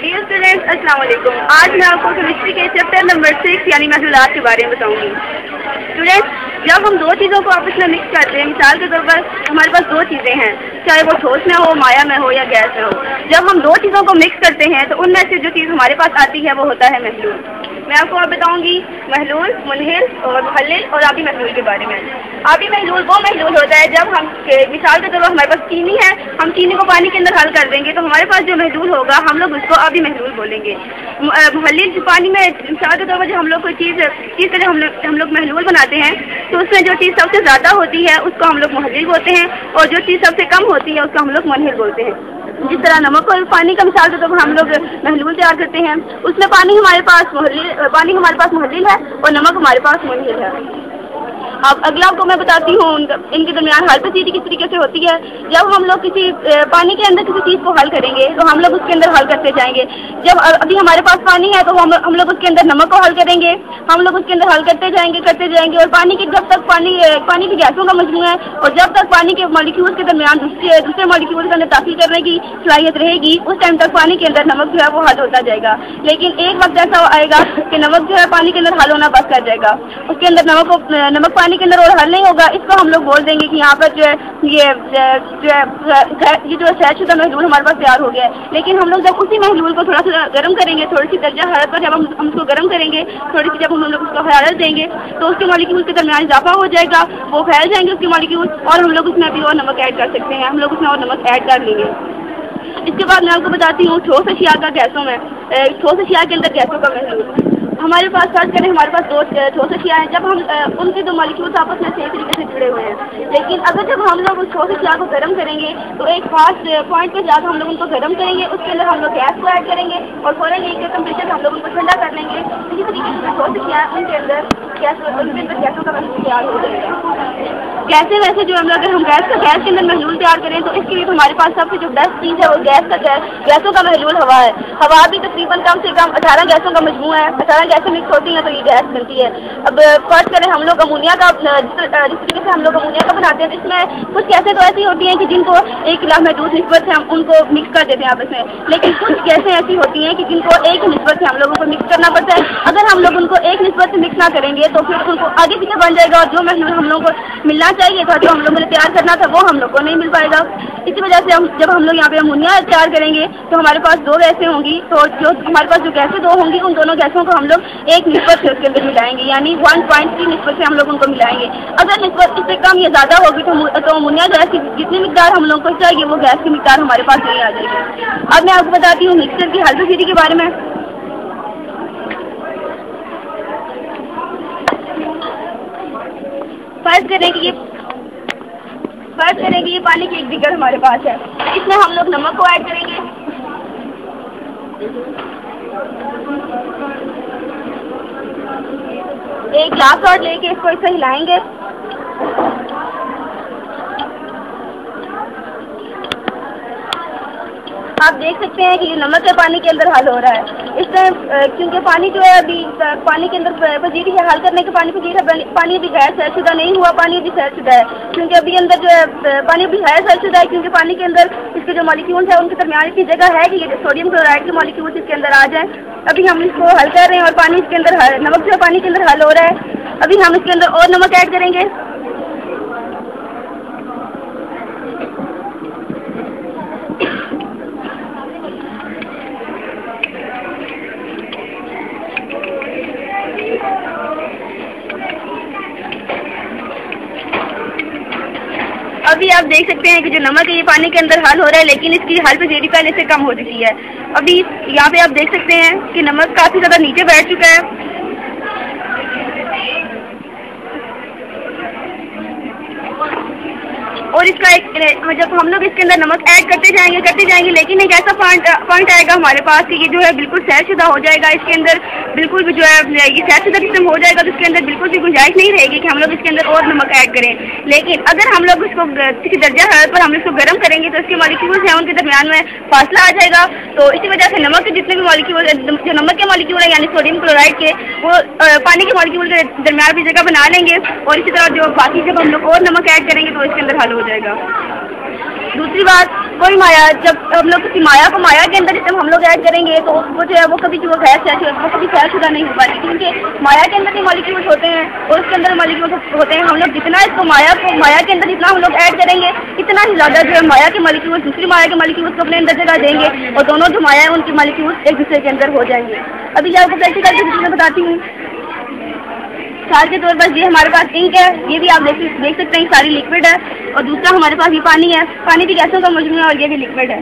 Dear students, अस्सलाम वालेकुम। आज मैं आपको केमिस्ट्री के चैप्टर नंबर 6 यानी महसूलात के बारे में बताऊंगी। स्टूडेंट्स, जब हम दो चीज़ों को आपस में मिक्स करते हैं, मिसाल के तौर पर हमारे पास दो चीज़ें हैं, चाहे वो ठोस में हो, माया में हो या गैस में हो। जब हम दो चीज़ों को मिक्स करते हैं तो उनमें से जो चीज़ हमारे पास आती है वो होता है महलूल। मैं आपको अब बताऊंगी महलूल, मुनहिल और मुहल्लिल और आबी महलूल के बारे में। आबी महलूल वो महलूल होता है जब हम मिसाल के तौर पर हमारे पास चीनी है, हम चीनी को पानी के अंदर हल कर देंगे तो हमारे पास जो महलूल होगा हम लोग उसको आबी महलूल बोलेंगे। मुहल्लिल पानी में मिसाल के तौर पर जब हम लोग कोई चीज़ के हम लोग महलूल बनाते हैं तो उसमें जो चीज़ सबसे ज़्यादा होती है उसको हम लोग मुहल्लिल बोलते हैं और जो चीज़ सबसे कम होती है उसको हम लोग मुनहिल बोलते हैं। जिस तरह नमक और पानी का मिसाल के तौर पर हम लोग महलूल तैयार करते हैं, उसमें पानी हमारे पास मुहल्लिल है और नमक हमारे पास मुनहिल है। अब अगला आपको मैं बताती हूँ इनके दरमियान हल पसीदी किस तरीके से होती है। जब हम लोग किसी पानी के अंदर किसी चीज़ को हल करेंगे तो हम लोग उसके अंदर हल करते जाएंगे। जब अभी हमारे पास पानी है तो हम लोग उसके अंदर नमक को हल करेंगे, हम लोग उसके अंदर हल करते जाएंगे और पानी की जब तक पानी की गैसों का मजमू है और जब तक पानी के मॉलिक्यूल्स के दरमियान दूसरे मॉलिक्यूल के अंदर दाखिल करने की सलाहियत रहेगी उस टाइम तक पानी के अंदर नमक जो है वो हल होता जाएगा। लेकिन एक वक्त ऐसा आएगा कि नमक जो है पानी के अंदर हल होना बंद कर जाएगा, उसके अंदर नमक पानी के अंदर और हल नहीं होगा। इसको हम लोग बोल देंगे कि यहाँ पर जो है ये जो सहशुदा महलूल हमारे पास तैयार हो गया है। लेकिन हम लोग जब उसी महलूल को थोड़ा सा गर्म करेंगे, थोड़ी सी दर्जा हरारत पर जब हम उसको गर्म करेंगे, थोड़ी सी जब हम लोग उसको हरारत देंगे तो उसके मॉलिक्यूल के दरमियान इजाफा हो जाएगा, वो फैल जाएंगे उसके मॉलिक्यूल और हम लोग उसमें अभी और नमक ऐड कर सकते हैं, हम लोग उसमें और नमक ऐड कर लेंगे। इसके बाद मैं आपको बताती हूँ ठोस अशिया का गैसों में, ठोस अशिया के अंदर गैसों का महलूल। हमारे पास फर्ज करें हमारे पास दो ठोस अशिया हैं, जब हम उनके दो मॉलिक्यूल्स आपस में सही तरीके से जुड़े हुए हैं। लेकिन अगर जब हम लोग उस ठोस अशिया को गर्म करेंगे तो एक खास पॉइंट पर जाकर हम लोग उनको गर्म करेंगे, उसके अंदर हम लोग गैस को ऐड करेंगे और फौरन एक टेम्परेचर हम लोग उनको ठंडा कर लेंगे। इसी तरीके से ठोस अशिया उनके अंदर गैसों का महलूल तैयार हो जाएगा। कैसे वैसे जो अगर हम गैस के अंदर महलूल तैयार करें तो इसके लिए तो हमारे पास सबसे जो बेस्ट चीज़ है वो गैसों का महलूल हवा है। हवा भी तकरीबन कम से कम 18 गैसों का मजमू है, 18 गैसें मिक्स होती हैं तो ये गैस बनती है। अब फर्स्ट करें हम लोग अमोनिया का, जिस तरीके से हम लोग अमोनिया का बनाते हैं इसमें कुछ गैसें तो ऐसी होती हैं कि जिनको एक खिलाफ महदूद निस्बत से हम उनको मिक्स कर देते हैं आपस में, लेकिन कुछ गैसें ऐसी होती हैं कि जिनको एक निस्बत से हम लोगों को मिक्स करना पड़ता है। अगर हम लोग उनको एक निस्बत से मिक्स ना करेंगे तो फिर उनको आगे पीछे बन जाएगा और जो महलूल हम लोगों को मिलना चाहिए था, जो हम लोगों ने तैयार करना था वो हम लोग को नहीं मिल पाएगा। इसी वजह से जब हम लोग यहाँ पे अमोनिया तैयार करेंगे तो हमारे पास दो गैसें होंगी, तो जो हमारे पास जो गैसें दो होंगी उन दोनों गैसों को हम लोग एक निस्बत से उसके अंदर मिलाएंगे, यानी 1.3 निस्बत से हम लोग उनको मिलाएंगे। अगर निस्बत इससे कम या ज़्यादा होगी तो अमोनिया गैस की जितनी मिकदार हम लोग को चाहिए वो गैस की मिकदार हमारे पास नहीं आ जाएगी। अब मैं आपको बताती हूँ मिक्सचर की हल पसीदी के बारे में। फर्ज करें कि ये पानी की एक बीकर हमारे पास है, इसमें हम लोग नमक को ऐड करेंगे, एक ग्लास और लेके इसको ऐसे हिलाएंगे। आप देख सकते हैं कि ये नमक है पानी के अंदर हल हो रहा है। इसमें क्योंकि पानी जो है अभी पानी के अंदर पजीरी है, हल करने के पानी पजीर है, पानी अभी गैर सहशुदा नहीं हुआ, पानी अभी सहशुदा है। क्योंकि अभी अंदर जो है पानी अभी है सहशुदा है, क्योंकि पानी के अंदर इसके जो मॉलिक्यूल्स है उनके दरमियान इतनी जगह है कि ये सोडियम क्लोराइड के मॉलिक्यूल्स इसके अंदर आ जाए। अभी हम इसको हल कर रहे हैं और पानी इसके अंदर नमक जो है पानी के अंदर हल हो रहा है। अभी हम इसके अंदर और नमक ऐड करेंगे। अभी आप देख सकते हैं कि जो नमक है ये पानी के अंदर हल हो रहा है, लेकिन इसकी हल पसीदी पहले से कम हो चुकी है। अभी यहाँ पे आप देख सकते हैं कि नमक काफ़ी ज़्यादा नीचे बैठ चुका है और इसका जब हम लोग इसके अंदर नमक ऐड करते जाएंगे, लेकिन एक ऐसा पॉइंट आएगा हमारे पास कि ये जो है बिल्कुल सहशुदा हो जाएगा, इसके अंदर बिल्कुल भी जो है ये सहशुदा किस्म हो जाएगा, तो इसके अंदर बिल्कुल भी गुंजाइश नहीं रहेगी कि हम लोग इसके अंदर और नमक ऐड करें। लेकिन अगर हम लोग इसको किसी दर्जा हरारत पर हम इसको गर्म करेंगे तो इसके मॉलिक्यूल्स हैं उनके दरमियान में फासला आ जाएगा, तो इसी वजह से नमक के जितने भी मॉलिक्यूल जो नमक के मॉलिक्यूल है यानी सोडियम क्लोराइड के, वो पानी के मॉलिक्यूल के दरमियान भी जगह बना लेंगे और इसी तरह जो बाकी जब हम लोग और नमक ऐड करेंगे तो इसके अंदर हल हो जाएगा। दूसरी बात, कोई माया, जब हम लोग किसी माया को माया के अंदर जब हम लोग ऐड करेंगे तो वो जो है वो कभी वो कभी फैलशुदा नहीं हो पाती, क्योंकि माया के अंदर भी मॉलिक्यूल्स होते हैं और उसके अंदर मॉलिक्यूल्स होते हैं। हम लोग जितना इसको माया के अंदर जितना हम लोग ऐड करेंगे इतना ही ज़्यादा जो है माया के मॉलिक्यूल्स दूसरी माया के मॉलिक्यूल्स को अपने अंदर जगह देंगे और दोनों जो माया है उनकी मॉलिक्यूल्स एक दूसरे के अंदर हो जाएंगे। अभी आपको प्रैक्टिकल की चीज़ें बताती हूँ। मिसाल के तौर पर ये हमारे पास इंक है, ये भी आप देख सकते हैं सारी लिक्विड है, और दूसरा हमारे पास ये पानी है, पानी भी गैसों का मजमूआ है और ये भी लिक्विड है।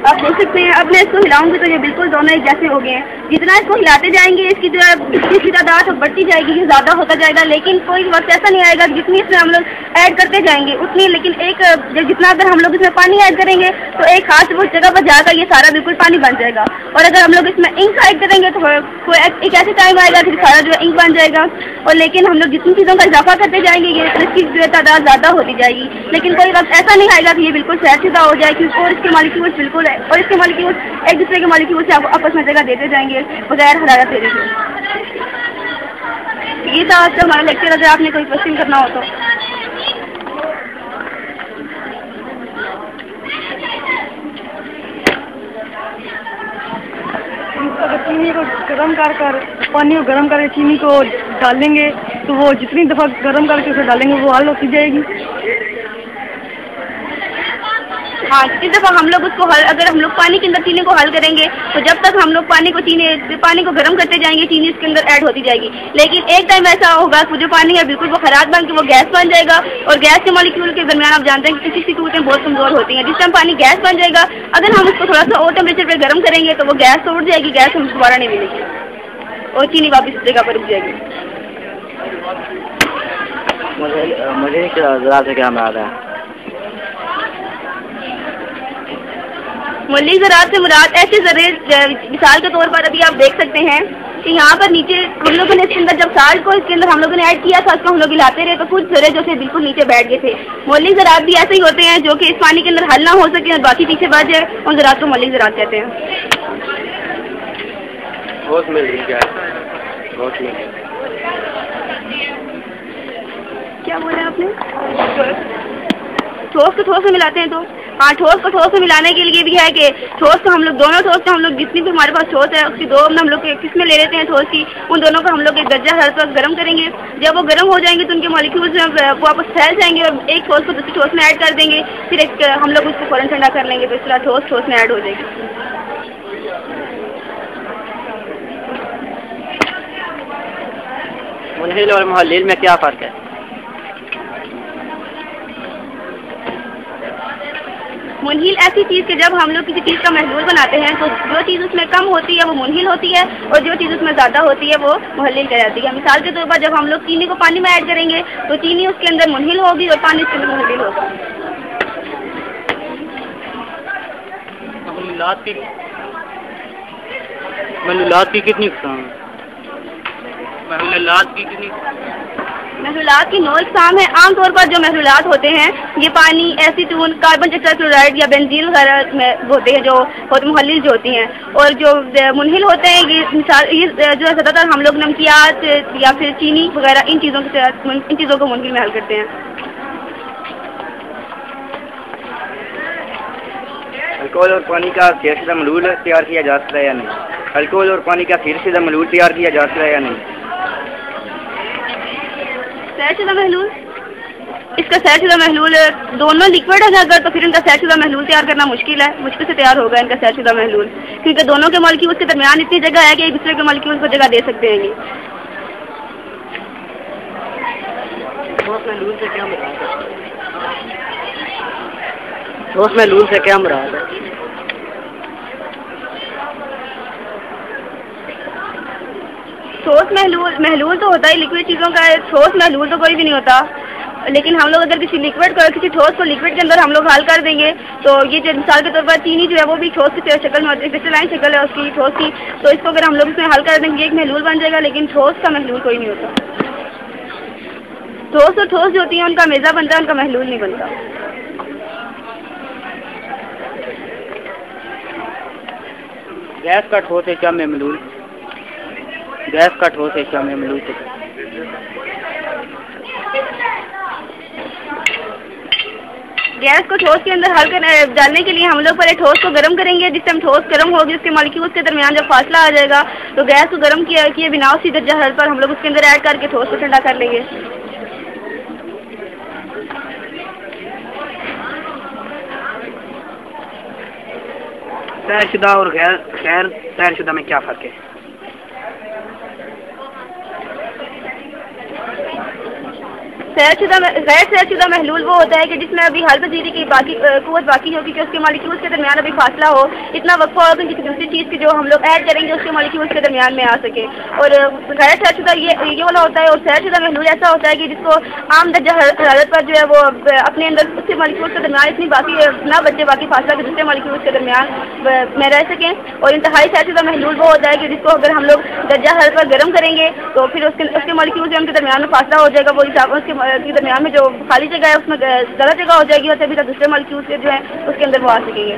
आप देख सकते हैं, अब मैं इसको हिलाऊंगी तो ये बिल्कुल दोनों एक जैसे हो गए हैं। जितना इसको हिलाते जाएंगे इसकी जो है इसकी तादाद बढ़ती जाएगी, ये ज़्यादा होता जाएगा, लेकिन कोई वक्त ऐसा नहीं आएगा जितनी इसमें हम लोग ऐड करते जाएंगे उतनी, लेकिन एक जितना अगर हम लोग इसमें पानी ऐड करेंगे तो एक खास वो जगह पर जाकर ये सारा बिल्कुल पानी बन जाएगा, और अगर हम लोग इसमें इंक ऐड करेंगे तो एक ऐसे टाइम आएगा फिर सारा जो है इंक बन जाएगा। और लेकिन हम लोग जितनी चीज़ों का इजाफा करते जाएंगे ये तो इसकी जो तादाद ज़्यादा होती जाएगी, लेकिन कोई वक्त ऐसा नहीं आएगा कि ये बिल्कुल सहज हो जाए, क्योंकि और इसके मॉलिक्यूल्स बिल्कुल है और इसके मॉलिक्यूल्स एक दूसरे के मॉलिक्यूल्स से आपस में जगह देते जाएंगे बगैर हरारत देने के। ये था आज का हमारा लेक्चर। अगर आपने कोई क्वेश्चन करना हो तो चीनी को गर्म कर पानी को गर्म करके चीनी को डालेंगे तो वो जितनी दफ़ा गर्म करके उसे डालेंगे वो हल होती जाएगी। हाँ, जिस दफ़ा हम लोग उसको अगर हम लोग पानी के अंदर चीनी को हल करेंगे तो जब तक हम लोग पानी को गर्म करते जाएंगे चीनी उसके अंदर ऐड होती जाएगी, लेकिन एक टाइम ऐसा होगा कि जो पानी है बिल्कुल वो खराब बन के वो गैस बन जाएगा, और गैस के मॉलिक्यूल के दरमियान आप जानते हैं कि किसी सूरतें बहुत कमज़ोर होती हैं। जिस टाइम पानी गैस बन जाएगा अगर हम उसको थोड़ा सा और टेम्परेचर पर गर्म करेंगे तो वो गैस तो उड़ जाएगी, गैस हमें दोबारा नहीं मिलेगी और चीनी वापस जगह पर रुक जाएगी। मुझे ज़रा से क्या मुराद है? मुल्ली ज़रात से मुराद ऐसे ज़रे, मिसाल के तौर पर अभी आप देख सकते हैं कि यहाँ पर नीचे हम लोगों ने इसके अंदर जब साल्ट को इसके अंदर हम लोगों ने ऐड किया था उसको हम लोग हिलाते रहे तो कुछ ज़रे जो थे बिल्कुल नीचे बैठ गए थे। मुल्ली ज़रात भी ऐसे ही होते हैं जो कि इस पानी के अंदर हल ना हो सके और बाकी पीछे बढ़ जाए, उन ज़रात को मुल्ली ज़रात कहते हैं। क्या बोला आपने? ठोस को ठोस में मिलाते हैं तो हाँ, ठोस को ठोस में मिलाने के लिए भी है कि ठोस को हम लोग दोनों ठोस को हम लोग जितनी भी हमारे पास ठोस है उसकी दो हम लोग किस में ले लेते हैं ठोस की, उन दोनों को हम लोग एक दर्जा हर वक्त गर्म करेंगे। जब वो गर्म हो जाएंगे तो उनके मॉलिक्यूल्स वापस फैल जाएंगे और एक ठोस को दूसरी ठोस में ऐड कर देंगे, फिर एक हम लोग उसको फौरन ठंडा कर लेंगे तो इस तरह ठोस में ऐड हो जाएगी। मुनहिल और मुहल्लिल में क्या फ़र्क है? मुनहिल ऐसी चीज़ कि जब हम लोग किसी चीज़ का महलूल बनाते हैं तो जो चीज़ उसमें कम होती है वो मुनहिल होती है और जो चीज़ उसमें ज़्यादा होती है वो मुहल्लिल कहलाती है। मिसाल के तौर पर जब हम लोग चीनी को पानी में ऐड करेंगे तो चीनी उसके अंदर मुनहिल होगी और पानी उसके अंदर मुहल्लिल होगा। महलूलात की कितनी महलूलात की 9 इक़साम है। आमतौर पर जो महलूलात होते हैं ये पानी, एसीटून, कार्बन टेट्राक्लोराइड या बेंजीन वगैरह में होते हैं जो मुहल्लिल जो होती हैं, और जो मुनहिल होते हैं ये जो ज़्यादातर हम लोग नमकियात या फिर चीनी वगैरह इन चीज़ों को मुनहिल में हल करते हैं। अल्कोहल और पानी का सीधा महलूल तैयार किया जा सकता है या नहीं? अल्कोहल और पानी का सीधा महलूल तैयार किया जा सकता है या नहीं? सहज़ महलूल, इसका सहज़ महलूल दोनों लिक्विड है अगर तो फिर इनका सहज़ महलूल तैयार करना मुश्किल है, मुश्किल से तैयार होगा इनका सहज़ महलूल, क्योंकि दोनों के मॉलिक्यूल्स के दरमियान इतनी जगह है कि एक दूसरे के मॉलिक्यूल्स को जगह दे सकते हैं। ठोस महलूल से क्या मुराद है? ठोस महलूल से क्या मुराद है? ठोस महलूल तो होता है लिक्विड चीज़ों का, ठोस महलूल तो कोई भी नहीं होता। लेकिन हम लोग अगर किसी ठोस को लिक्विड के अंदर हम लोग हल कर देंगे तो ये जो मिसाल के तौर पर चीनी जो है वो भी ठोस की शक्ल में होती है, क्रिस्टलाइन शक्ल है उसकी ठोस की, तो इसको अगर हम लोग इसमें हल कर देंगे एक महलूल बन जाएगा, लेकिन ठोस का महलूल कोई नहीं होता। ठोस और ठोस जो होती है उनका मेज़ा बनता है, उनका महलूल नहीं बनता। गैस का ठोस एशिया में मलूल, गैस का ठोस एशिया में मलूल से गैस को ठोस के अंदर हल्का डालने के लिए हम लोग पहले ठोस को गर्म करेंगे। जिस टाइम ठोस गर्म होगी उसके मॉलिक्यूल्स के दरमियान जब फासला आ जाएगा तो गैस को गर्म किए बिना उसी दर्जा हरारत पर हम लोग उसके अंदर ऐड करके ठोस को ठंडा कर लेंगे। तैरशुदा और गैर तैरशुदा में क्या फ़र्क है? गैर तैरशुदा महलूल वो होता है कि जिसमें अभी हल पजीरी की कुव्वत बाकी होगी कि उसके मॉलिक्यूल्स के दरमियान अभी फासला हो, इतना वक्फा होगा कि किसी दूसरी चीज़ की जो हम लोग ऐड करेंगे उसके मॉलिक्यूल्स के दरमियान में आ सके। और गैर तैरशुदा ये वाला होता है। और तैरशुदा महलूल ऐसा होता है कि जिसको आम दर्जा हरारत पर जो है वो अपने अंदर उसके मॉलिक्यूल्स के दरमियान इतनी बाकी ना बचे बाकी फासला के दूसरे मॉलिक्यूल्स के दरमियान में रह सकें। और इंतहाई तैरशुदा महलूल वो होता है कि जिसको अगर हम लोग दर्जा हरारत पर गर्म करेंगे तो फिर उसके मॉलिक्यूल्स उनके दरमियान में फासला हो जाएगा। वो उसके दरमियान में जो खाली जगह है उसमें ज़्यादा जगह हो जाएगी और तभी तक दूसरे मॉलिक्यूल्स के जो है उसके अंदर वो आ सकेंगे।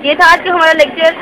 ये था आज का हमारा लेक्चर।